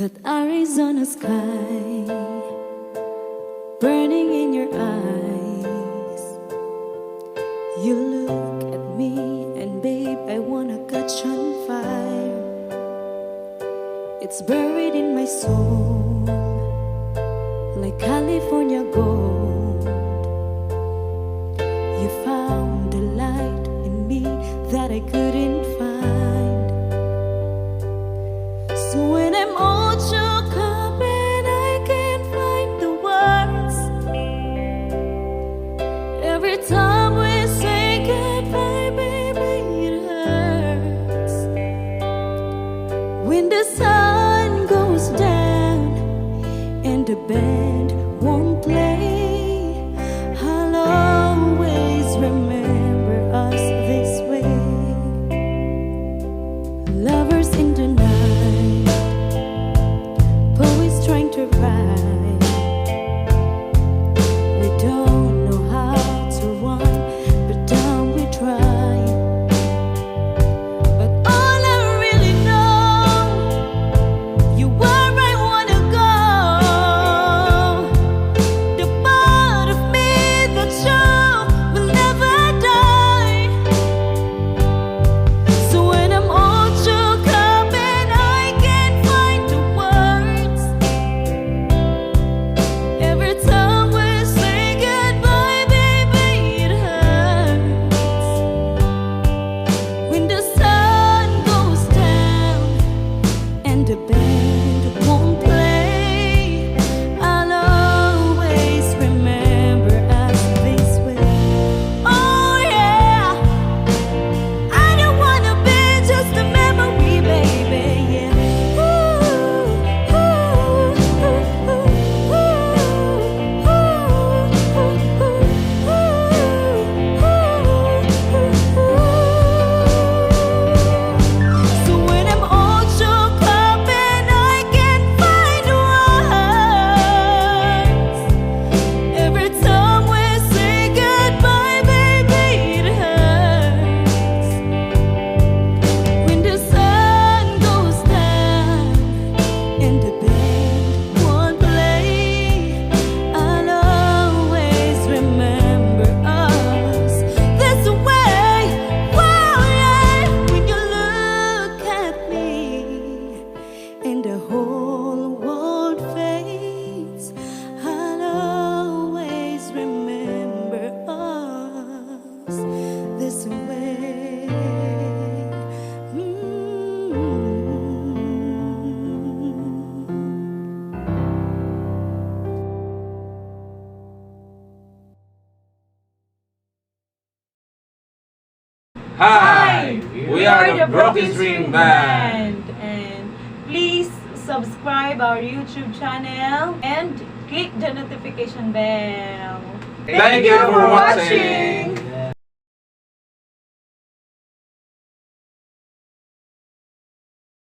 That Arizona sky burning in your eyes. You look at me and babe, I wanna catch on fire. It's buried in my soul like California gold. You found a light in me that I couldn't find. So when I'm all shook up and I can't find the words, every time we say goodbye, baby, it hurts. When the sun goes down and the band won't play, I'll always remember us this way. Lovers in the night, poets trying to write. We don't know how to run, but down we try. But all I really know, you where I wanna go. The part of me that you will never die. So when I'm all shook up and I can't find the words, every time we say goodbye, baby, it hurts. When the sun goes down and the band won't play, I'll always remember us this way. Oh yeah, I don't wanna be just a memory, baby. Yeah. Ooh, ooh, ooh, ooh, So when I'm all shook up and I can't find words, every time we say goodbye, baby, it hurts. When the sun goes down and the band won't play, I'll always remember us this way. Wow, yeah. When you look at me and the whole world fades, I'll always remember us this way. Hi, we are the BrokenString band. And please subscribe our YouTube channel and click the notification bell. Thank you for watching.